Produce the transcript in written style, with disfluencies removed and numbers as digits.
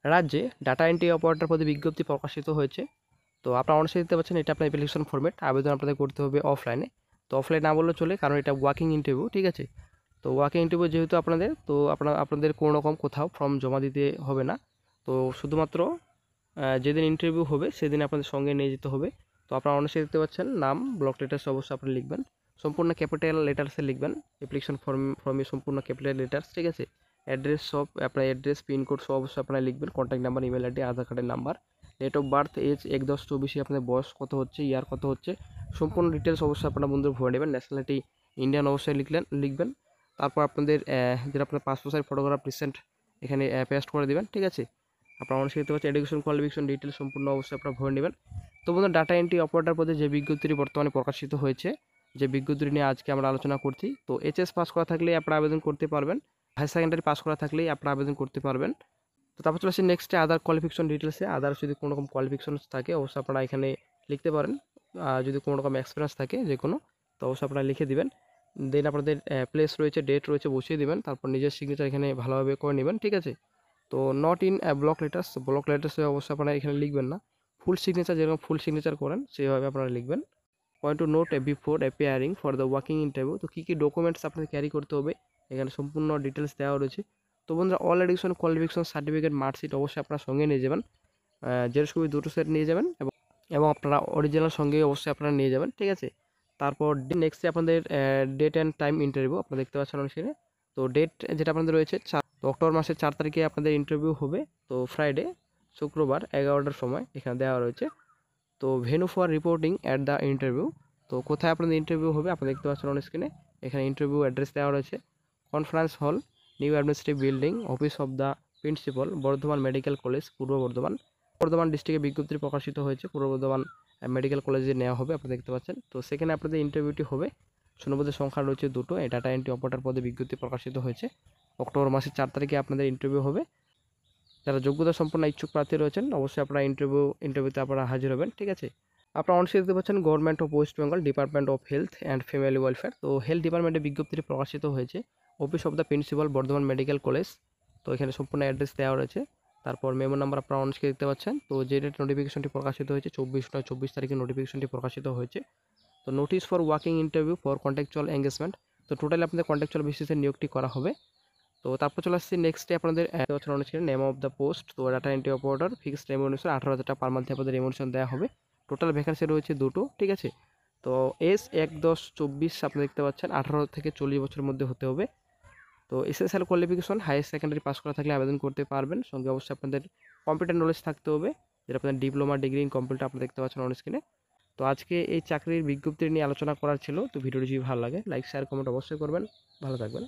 রাজ্যে data entry operator পদে বিজ্ঞপ্তি প্রকাশিত হয়েছে। তো আপনারা অনলাইনে দেখতে পাচ্ছেন, এটা আপনার অ্যাপ্লিকেশন ফরম্যাট। আবেদন আপনাদের করতে হবে অফলাইনে। তো অফলাইন না বললেও চলে, কারণ এটা ওয়াকিং ইন্টারভিউ, ঠিক আছে। তো ওয়াকিং ইন্টারভিউ যেহেতু আপনাদের, তো আপনাদের কোনো রকম কোথাও ফর্ম জমা দিতে হবে না। তো শুধুমাত্র যেদিন ইন্টারভিউ হবে সেদিন আপনাদের সঙ্গে নিয়ে যেতে হবে। তো আপনারা অনলাইনে দেখতে পাচ্ছেন, নাম, ব্লক লেটার্স অবশ্যই আপনি লিখবেন, সম্পূর্ণ ক্যাপিটাল লেটার্সে লিখবেন। অ্যাপ্লিকেশন ফর্মে সম্পূর্ণ ক্যাপিটাল লেটার্স, ঠিক আছে। অ্যাড্রেস সব আপনার অ্যাড্রেস, পিনকোড সব অবশ্যই আপনারা লিখবেন, contact number, email ID, Aadhaar কার্ডের number, date of birth, age 1/10/24, আপনাদের বয়স কত হচ্ছে, ইয়ার কত হচ্ছে, সম্পূর্ণ ডিটেলস অবশ্যই আপনারা বন্ধুরা ভরে নেবেন। ন্যাশনালিটি ইন্ডিয়ান অবশ্যই লিখবেন। তারপর আপনাদের যেটা আপনার পাসপোর্ট সাইজ ফটোগ্রাফ রিসেন্ট এখানে পেস্ট করে দেবেন, ঠিক আছে। আপনারা অনেক দেখতে পাচ্ছেন এডুকেশন কোয়ালিফিকেশন ডিটেলস সম্পূর্ণ অবশ্যই আপনারা ভরে নেবেন। তো বন্ধুরা, ডাটা এন্ট্রি অপারেটর পদে যে বিজ্ঞপ্তিটি বর্তমানে প্রকাশিত হয়েছে, যে বিজ্ঞপ্তিটি নিয়ে আজকে আমরা আলোচনা করছি, তো এইচএস পাস করা থাকলেই আপনারা আবেদন করতে পারবেন, হায়ার সেকেন্ডারি পাস করা থাকলেই আপনারা আবেদন করতে পারবেন। তো তারপর চলে আসছি নেক্সটে আদার কোয়ালিফিকেশন ডিটেলসে। আদার যদি কোনো রকম কোয়ালিফিকেশন থাকে অবশ্যই আপনারা এখানে লিখতে পারেন। যদি কোনো রকম এক্সপিরিয়েন্স থাকে যে কোনো, তো অবশ্যই আপনারা লিখে দিবেন। দেন আপনাদের প্লেস রয়েছে, ডেট রয়েছে, বসিয়ে দিবেন। তারপর নিজের সিগনেচার এখানে ভালোভাবে করে নেবেন, ঠিক আছে। তো নট ইন ব্লক লেটার্সে অবশ্যই আপনারা এখানে লিখবেন না। ফুল সিগনেচার যেরকম ফুল সিগনেচার করেন সেভাবে আপনারা লিখবেন। Point to note before appearing for the working interview, তো কী কী ডকুমেন্টস আপনাদের ক্যারি করতে হবে এখানে সম্পূর্ণ ডিটেলস দেওয়া রয়েছে। তো বন্ধুরা, all education qualification certificate, marksheet অবশ্যই আপনার সঙ্গে নিয়ে যাবেন। জেরক্স কপি 2টো সেট নিয়ে যাবেন, এবং আপনারা অরিজিনাল সঙ্গে অবশ্যই আপনারা নিয়ে যাবেন, ঠিক আছে। তারপর নেক্সটে আপনাদের ডেট অ্যান্ড টাইম ইন্টারভিউ আপনারা দেখতে পাচ্ছেন অনুসারে। তো ডেট যেটা আপনাদের রয়েছে, তো অক্টোবর মাসের 4 তারিখে আপনাদের ইন্টারভিউ হবে। তো ফ্রাইডে, শুক্রবার 11টার সময় এখানে দেওয়া রয়েছে। তো venue for reporting at the interview, তো কোথায় আপনাদের ইন্টারভিউ হবে আপনারা দেখতে পাচ্ছেন অন স্ক্রিনে। এখানে ইন্টারভিউ অ্যাড্রেস দেওয়া রয়েছে, conference hall, new administrative building, office of the principal, Bardhaman medical college, পূর্ব বর্ধমান ডিস্ট্রিক্টে বিজ্ঞপ্তি প্রকাশিত হয়েছে। পূর্ব বর্ধমান মেডিকেল কলেজে নেওয়া হবে, আপনারা দেখতে পাচ্ছেন। তো সেখানে আপনাদের ইন্টারভিউটি হবে। শূন্যপদের সংখ্যা রয়েছে 2টো। এই ডাটা এন্ট্রি অপারেটর পদে বিজ্ঞপ্তি প্রকাশিত হয়েছে। অক্টোবর মাসের 4 তারিখে আপনাদের ইন্টারভিউ হবে। যারা যোগ্যতা সম্পন্ন ইচ্ছুক প্রার্থী রয়েছেন অবশ্যই আপনারা ইন্টারভিউতে আপনারা হাজির হবেন, ঠিক আছে। আপনারা অনলাইনে দেখতে পাচ্ছেন government of West Bengal, department of health and family welfare. তো হেলথ ডিপার্টমেন্টে বিজ্ঞপ্তিটি প্রকাশিত হয়েছে। Office of the principal, Bardhaman medical college. তো এখানে সম্পূর্ণ অ্যাড্রেস দেওয়া রয়েছে। তারপর মেমো নাম্বার আপনারা অনস্ক্রিনে দেখতে পাচ্ছেন। তো যে ডেট নোটিফিকেশনটি প্রকাশিত হয়েছে 24/9/24 তারিখে নোটিফিকেশনটি প্রকাশিত হয়েছে। তো notice for working interview for contractual engagement, তো টোটালি আপনাদের কন্ট্রাকচুয়াল বেসিসে নিয়োগটি করা হবে। তো তারপর চলে আসছি নেক্সটে আপনাদের নেম অফ দ্য পোস্ট। তো data entry operator, fixed remuneration 18,000 টাকা পার মান্থে আপনাদের রেমুনেশন দেওয়া হবে। টোটাল ভ্যাকেন্সি রয়েছে 2টো, ঠিক আছে। তো এজ 1/10/24 আপনি দেখতে পাচ্ছেন, 18 থেকে 40 বছরের মধ্যে হতে হবে। তো SSL qualification higher secondary pass করা থাকলে আবেদন করতে পারবেন। সঙ্গে অবশ্যই আপনাদের কম্পিউটার নলেজ থাকতে হবে, যেটা আপনাদের ডিপ্লোমা, ডিগ্রি ইন কম্পিউটার আপনি দেখতে পাচ্ছেন অন স্ক্রিনে। তো আজকে এই চাকরির বিজ্ঞপ্তি নিয়ে আলোচনা করার ছিল। তো ভিডিওটি যদি ভালো লাগে লাইক, শেয়ার, কমেন্ট অবশ্যই করবেন। ভালো থাকবেন।